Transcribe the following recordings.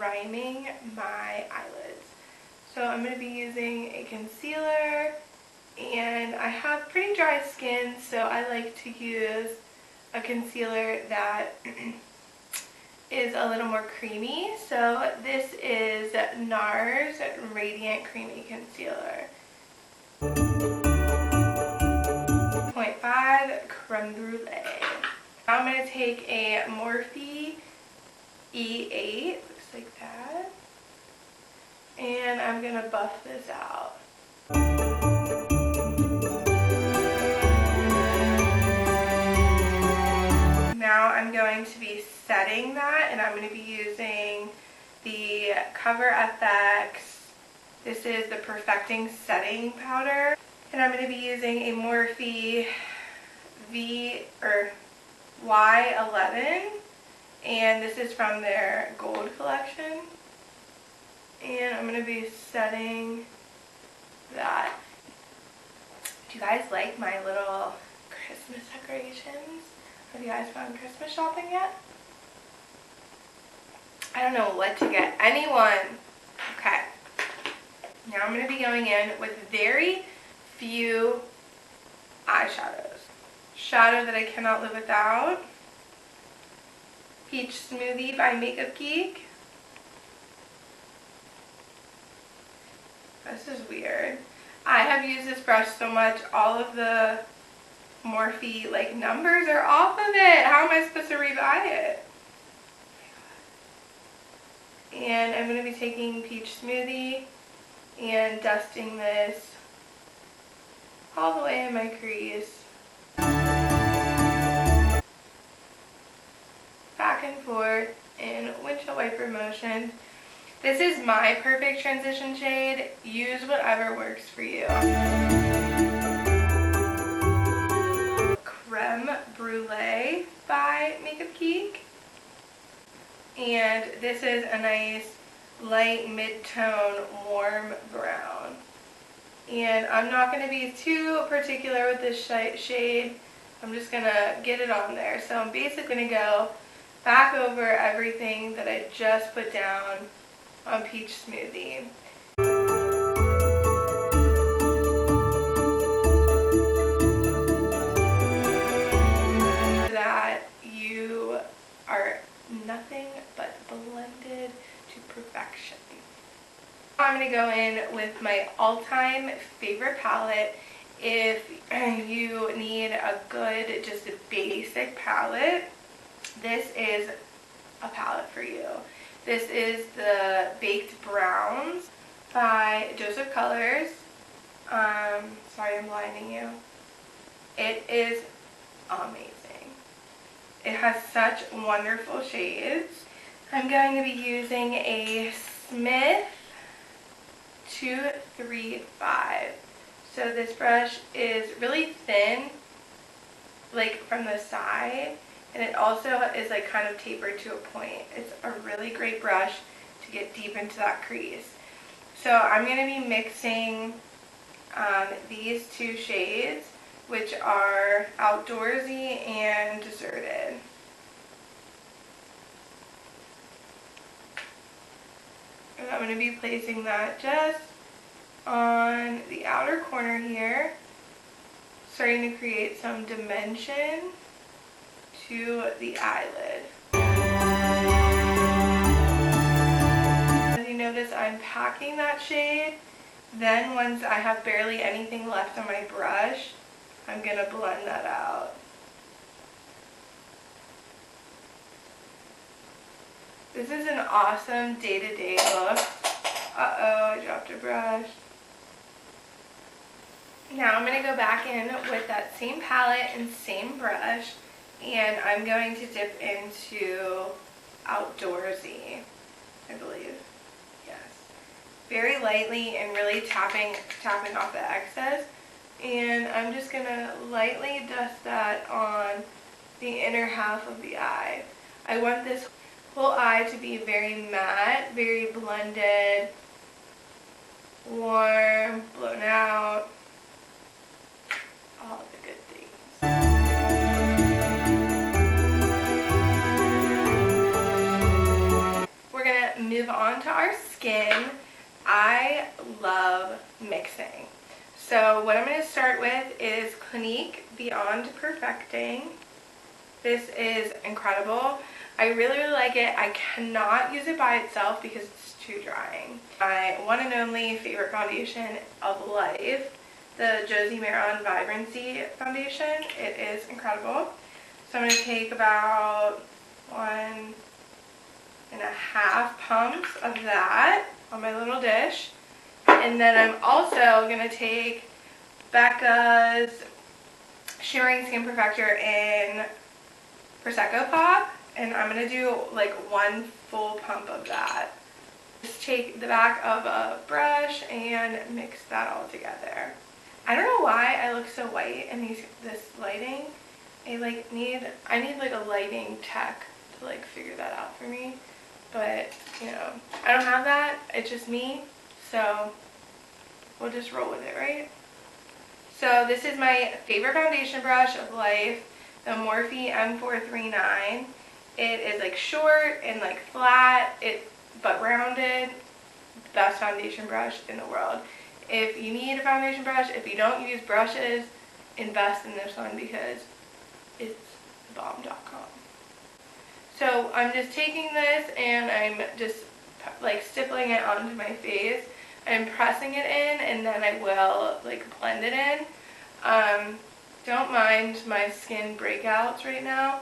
priming my eyelids. So I'm going to be using a concealer, and I have pretty dry skin, so I like to use a concealer that is a little more creamy. So this is NARS Radiant Creamy Concealer. 0.5 Creme Brulee. Now I'm going to take a Morphe E8, looks like that, and I'm going to buff this out. Now I'm going to be setting that, and I'm going to be using the Cover FX. This is the Perfecting Setting Powder, and I'm going to be using a Morphe Y11, and this is from their Gold collection. And I'm going to be setting that. Do you guys like my little Christmas decorations? Have you guys gone Christmas shopping yet? I don't know what to get anyone. Okay. Now I'm going to be going in with very few eyeshadows. Shadow that I cannot live without. Peach Smoothie by Makeup Geek. This is weird. I have used this brush so much, all of the Morphe like numbers are off of it. How am I supposed to rebuy it? And I'm going to be taking Peach Smoothie and dusting this all the way in my crease. Back and forth in windshield wiper motion. This is my perfect transition shade. Use whatever works for you. Creme Brulee by Makeup Geek. And this is a nice light mid-tone warm brown. And I'm not going to be too particular with this shade. I'm just going to get it on there. So I'm basically going to go back over everything that I just put down on Peach Smoothie. That you are nothing but blended to perfection. I'm going to go in with my all-time favorite palette. If you need a good, just a basic palette, this is a palette for you. This is the Baked Browns by Joseph Colors. Sorry, I'm blinding you. It is amazing. It has such wonderful shades. I'm going to be using a Smith 235. So this brush is really thin, like from the side, and it also is like kind of tapered to a point. It's a really great brush to get deep into that crease. So I'm going to be mixing these two shades, which are Outdoorsy and Deserted. And I'm going to be placing that just on the outer corner here, starting to create some dimension to the eyelid. As you notice, I'm packing that shade. Then once I have barely anything left on my brush, I'm going to blend that out. This is an awesome day-to-day look. Uh-oh, I dropped a brush. Now I'm going to go back in with that same palette and same brush, and I'm going to dip into Outdoorsy, I believe. Yes. Very lightly and really tapping off the excess. And I'm just going to lightly dust that on the inner half of the eye. I want this whole eye to be very matte, very blended, warm, blown out, all the good things. We're going to move on to our skin, I love mixing. So what I'm going to start with is Clinique Beyond Perfecting. This is incredible. I really, really like it. I cannot use it by itself because it's too drying. My one and only favorite foundation of life, the Josie Maran Vibrancy Foundation. It is incredible. So I'm going to take about 1.5 pumps of that on my little dish. And then I'm also going to take Becca's Shimmering Skin Perfector in Prosecco Pop, and I'm going to do like 1 full pump of that. Just take the back of a brush and mix that all together. I don't know why I look so white in this lighting. I need like a lighting tech to like figure that out for me, but you know, I don't have that. It's just me, so we'll just roll with it, right? So this is my favorite foundation brush of life, the Morphe M439. It is like short and like flat, but rounded. Best foundation brush in the world. If you need a foundation brush, if you don't use brushes, invest in this one because it's bomb.com. So I'm just taking this and I'm just like stippling it onto my face. I'm pressing it in and then I will like blend it in. Don't mind my skin breakouts right now.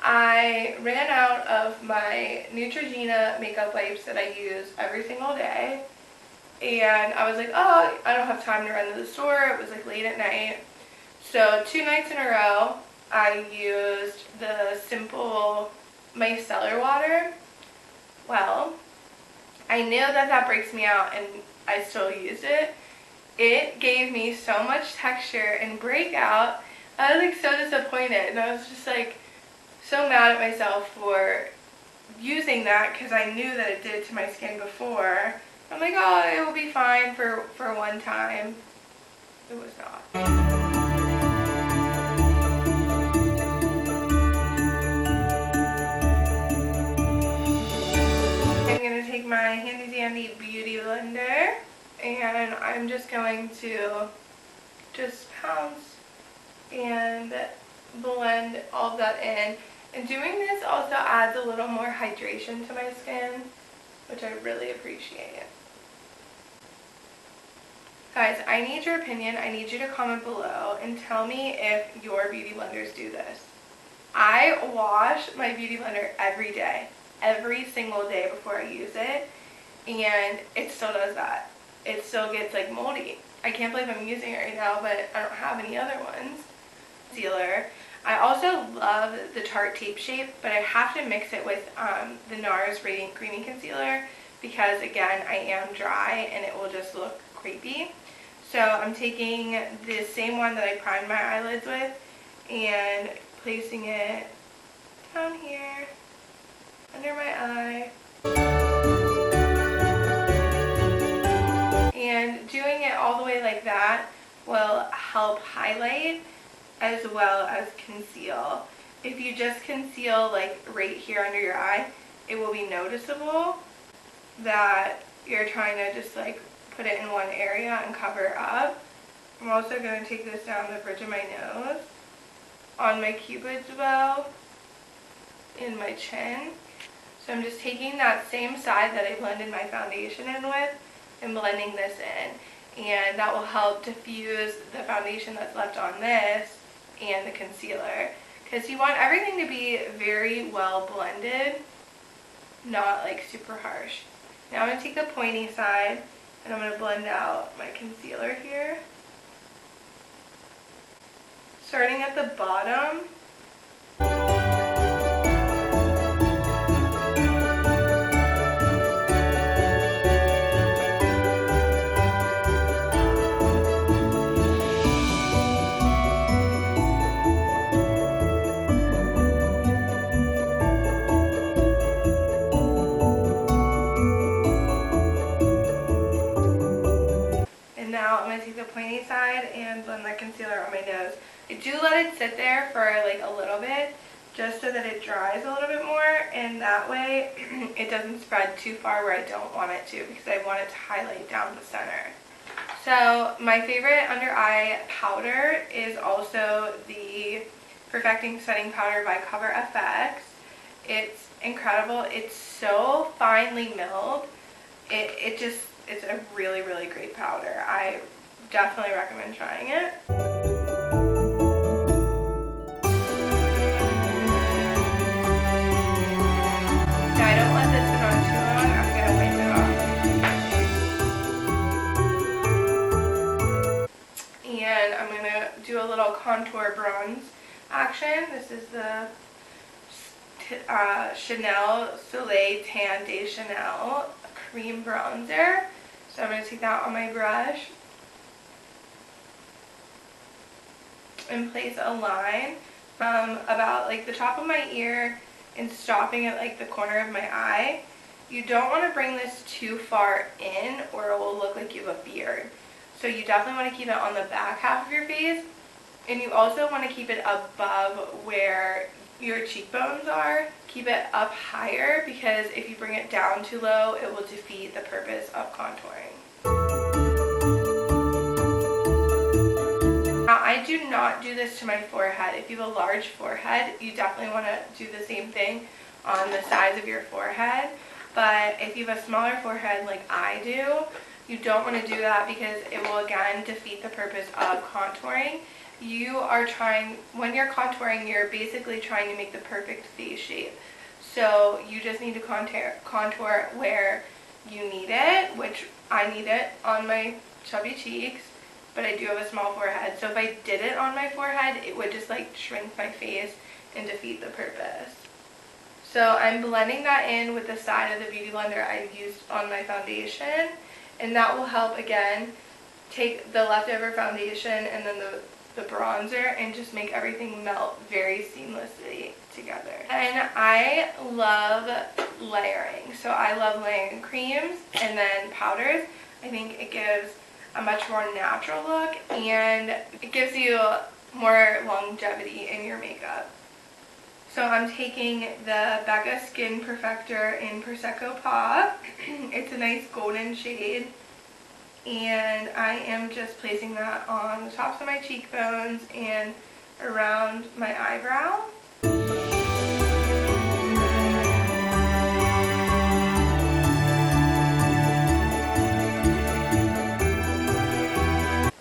I ran out of my Neutrogena makeup wipes that I use every single day. And I was like, oh, I don't have time to run to the store. It was like late at night. So 2 nights in a row, I used the simple micellar water. Well, I knew that breaks me out and I still used it. It gave me so much texture and breakout. I was like so disappointed and I was just like so mad at myself for using that because I knew that it did to my skin before. I'm like, oh, it will be fine for one time. It was not. I'm going to take my handy dandy beauty blender and I'm just going to just pounce and blend all of that in. And doing this also adds a little more hydration to my skin, which I really appreciate. Guys, I need your opinion. I need you to comment below and tell me if your beauty blenders do this. I wash my beauty blender every day, every single day before I use it, and it still does that. It still gets like moldy. I can't believe I'm using it right now, but I don't have any other ones. Concealer. I also love the Tarte Tape Shape, but I have to mix it with the NARS Radiant Creamy Concealer because, again, I am dry and it will just look creepy. So I'm taking the same one that I primed my eyelids with and placing it down here under my eye. And doing it all the way like that will help highlight as well as conceal. If you just conceal like right here under your eye, it will be noticeable that you're trying to just like put it in one area and cover up. I'm also going to take this down the bridge of my nose, on my cupid's bow, in my chin. So I'm just taking that same side that I blended my foundation in with and blending this in. And that will help diffuse the foundation that's left on this and the concealer. Because you want everything to be very well blended, not like super harsh. Now I'm going to take the pointy side and I'm going to blend out my concealer here. Starting at the bottom. Now I'm going to take the pointy side and blend that concealer on my nose. I do let it sit there for like a little bit just so that it dries a little bit more, and that way it doesn't spread too far where I don't want it to, because I want it to highlight down the center. So my favorite under eye powder is also the Perfecting Setting Powder by Cover FX. It's incredible. It's so finely milled. It's a really, really great powder. I definitely recommend trying it. Now I don't let this sit on too long. I'm gonna wipe it off. And I'm gonna do a little contour bronze action. This is the Chanel Soleil Tan de Chanel cream bronzer. So I'm going to take that on my brush and place a line from about like the top of my ear and stopping at like the corner of my eye. You don't want to bring this too far in or it will look like you have a beard. So you definitely want to keep it on the back half of your face, and you also want to keep it above where your cheekbones are. Keep it up higher, because if you bring it down too low, it will defeat the purpose of contouring. Now, I do not do this to my forehead. If you have a large forehead, you definitely want to do the same thing on the sides of your forehead. But if you have a smaller forehead like I do, you don't want to do that, because it will again defeat the purpose of contouring. When you're contouring, you're basically trying to make the perfect face shape. So you just need to contour where you need it, which I need it on my chubby cheeks, but I do have a small forehead. So if I did it on my forehead, it would just like shrink my face and defeat the purpose. So I'm blending that in with the side of the Beauty Blender I used on my foundation, and that will help again take the leftover foundation and then the bronzer and just make everything melt very seamlessly together. And I love layering. So I love layering creams and then powders. I think it gives a much more natural look, and it gives you more longevity in your makeup. So I'm taking the Becca Skin Perfector in Prosecco Pop. It's a nice golden shade. And I am just placing that on the tops of my cheekbones and around my eyebrow.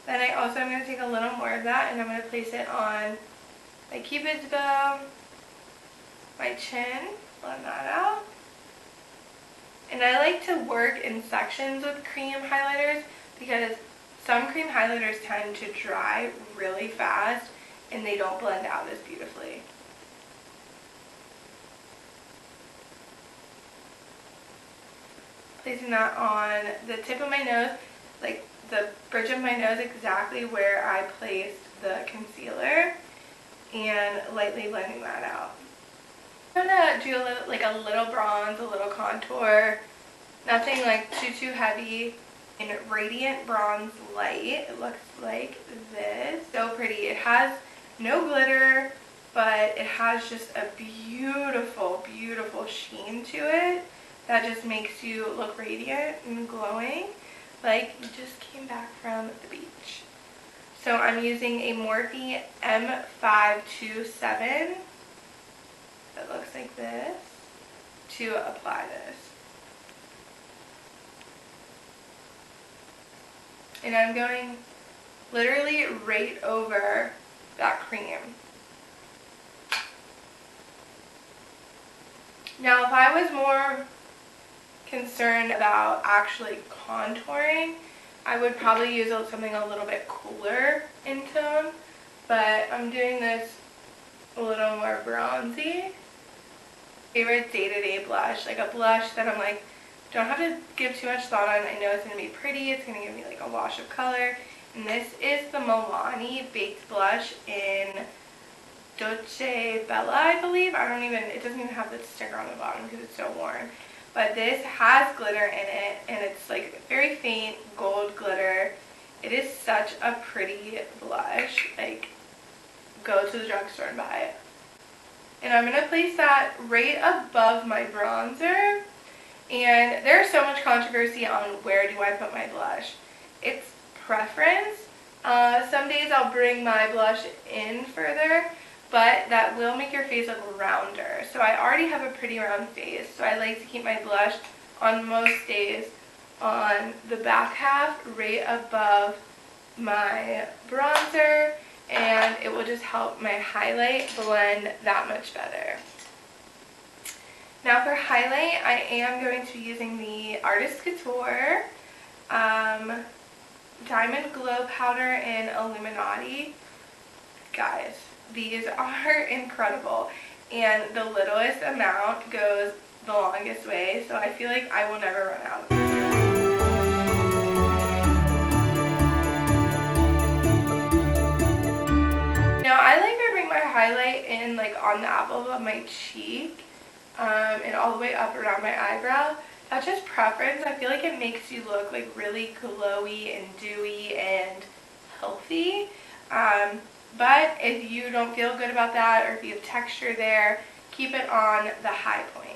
Then I'm going to take a little more of that and I'm going to place it on my cupid's bow, my chin, blend that out. And I like to work in sections with cream highlighters, because some cream highlighters tend to dry really fast and they don't blend out as beautifully. Placing that on the tip of my nose, like the bridge of my nose, exactly where I placed the concealer, and lightly blending that out. I'm going to do a little bronze, a little contour, nothing like too heavy, in Radiant Bronze Light. It looks like this. So pretty. It has no glitter, but it has just a beautiful, beautiful sheen to it that just makes you look radiant and glowing, like you just came back from the beach. So I'm using a Morphe M527 that looks like this to apply this. And I'm going literally right over that cream. Now, if I was more concerned about actually contouring, I would probably use something a little bit cooler in tone, but I'm doing this a little more bronzy. Favorite day-to-day blush, like a blush that I'm like, don't have to give too much thought on. I know it's going to be pretty, it's going to give me like a wash of color. And this is the Milani Baked Blush in Dolce Bella, I believe. It doesn't even have the sticker on the bottom because it's so worn. But this has glitter in it, and it's like very faint gold glitter. It is such a pretty blush. Like, go to the drugstore and buy it. And I'm going to place that right above my bronzer. And there's so much controversy on where do I put my blush. It's preference. Some days I'll bring my blush in further, but that will make your face look rounder. So I already have a pretty round face, so I like to keep my blush on most days on the back half, right above my bronzer, and it will just help my highlight blend that much better. Now for highlight, I am going to be using the Artist Couture Diamond Glow Powder in Illuminati. Guys, these are incredible, and the littlest amount goes the longest way, so I feel like I will never run out. Now I like to bring my highlight in like on the apple of my cheek and all the way up around my eyebrow. That's just preference. I feel like it makes you look like really glowy and dewy and healthy. But if you don't feel good about that, or if you have texture there, keep it on the high points.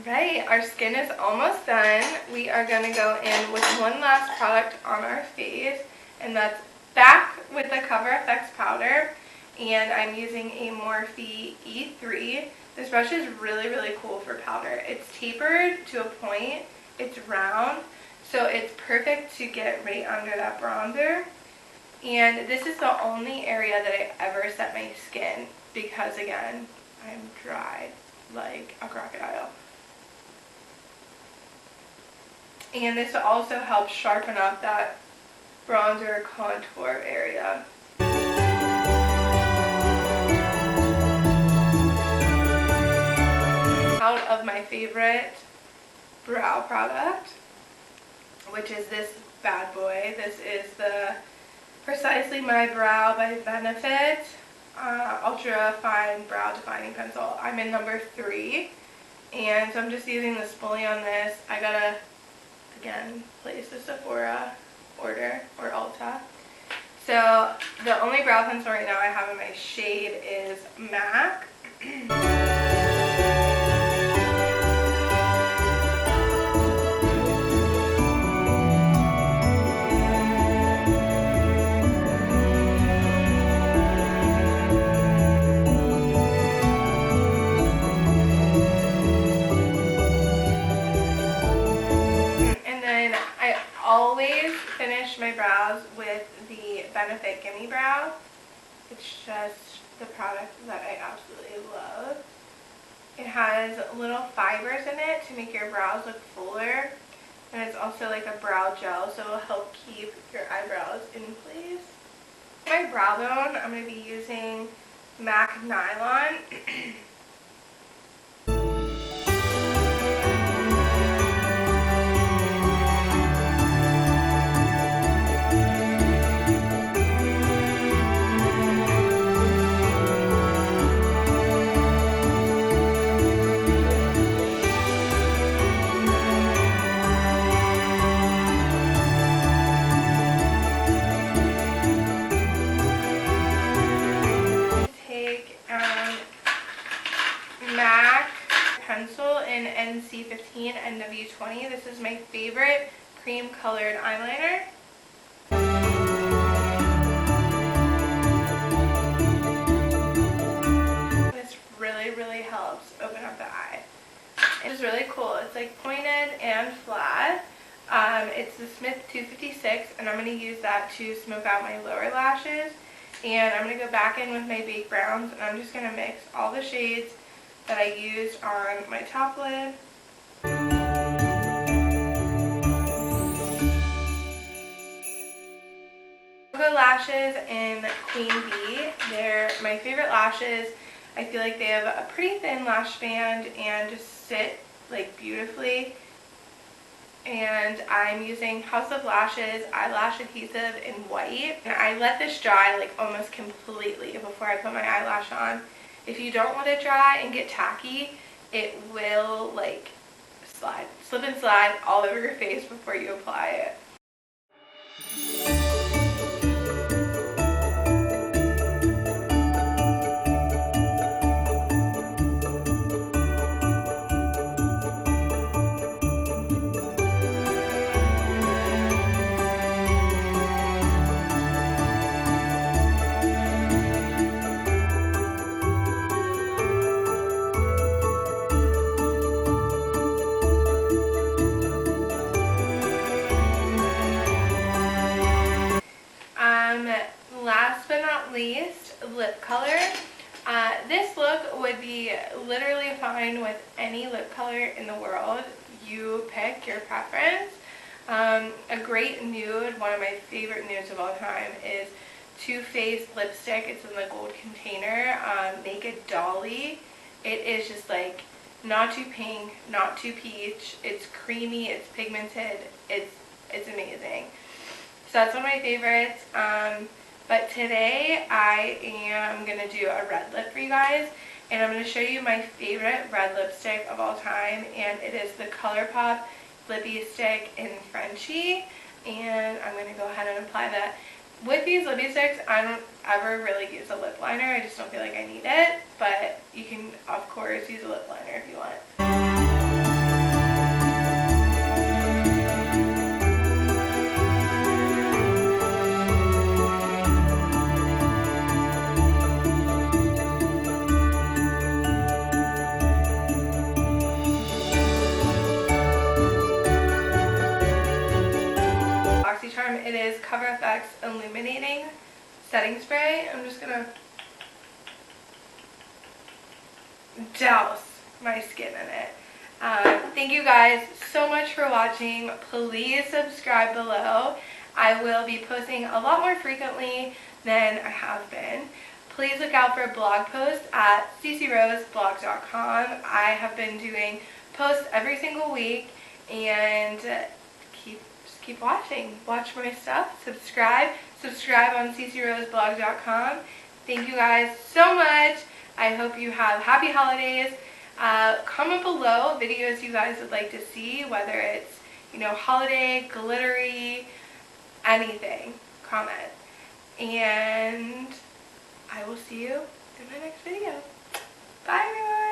Alright, our skin is almost done. We are going to go in with one last product on our face, and that's back with the Cover FX powder. And I'm using a Morphe E3. This brush is really, really cool for powder. It's tapered to a point. It's round, so it's perfect to get right under that bronzer. And this is the only area that I ever set my skin because, again, I'm dry like a crocodile. And this also helps sharpen up that bronzer contour area. Out of my favorite brow product, which is this bad boy. This is the Precisely My Brow by Benefit Ultra Fine Brow Defining Pencil. I'm in number 3, and so I'm just using the spoolie on this. I gotta, again, place the Sephora order or Ulta. So the only brow pencil right now I have in my shade is MAC. Always finish my brows with the Benefit Gimme Brow. It's just the product that I absolutely love. It has little fibers in it to make your brows look fuller, and it's also like a brow gel, so it will help keep your eyebrows in place. For my brow bone, I'm going to be using MAC NYLON. MAC pencil in NC15 NW20. This is my favorite cream colored eyeliner. This really, really helps open up the eye. It's really cool. It's like pointed and flat. It's the Smith 256, and I'm going to use that to smoke out my lower lashes. And I'm going to go back in with my Baked Browns, and I'm just going to mix all the shades that I used on my top lid. Logo lashes in Queen Bee. They're my favorite lashes. I feel like they have a pretty thin lash band and just sit like beautifully. And I'm using House of Lashes eyelash adhesive in white. And I let this dry like almost completely before I put my eyelash on. If you don't want it dry and get tacky, it will like slip and slide all over your face before you apply it. Last but not least, lip color. This look would be literally fine with any lip color in the world. You pick your preference. A great nude, one of my favorite nudes of all time, is Too Faced lipstick. It's in the gold container. Naked Dolly. It is just like not too pink, not too peach. It's creamy, it's pigmented, it's amazing. So that's one of my favorites. But today I am going to do a red lip for you guys, and I'm going to show you my favorite red lipstick of all time, and it is the ColourPop Lippy Stick in Frenchie, and I'm going to go ahead and apply that. With these lippy sticks, I don't ever really use a lip liner. I just don't feel like I need it, but you can, of course, use a lip liner if you want. It is Cover FX Illuminating Setting Spray. I'm just gonna douse my skin in it. Thank you guys so much for watching. Please subscribe below. I will be posting a lot more frequently than I have been. Please look out for blog posts at ccroseblog.com. I have been doing posts every single week, and keep watching. Watch my stuff. Subscribe on ccroseblog.com. Thank you guys so much. I hope you have happy holidays. Comment below videos you guys would like to see, whether it's, holiday, glittery, anything. Comment. And I will see you in my next video. Bye everyone.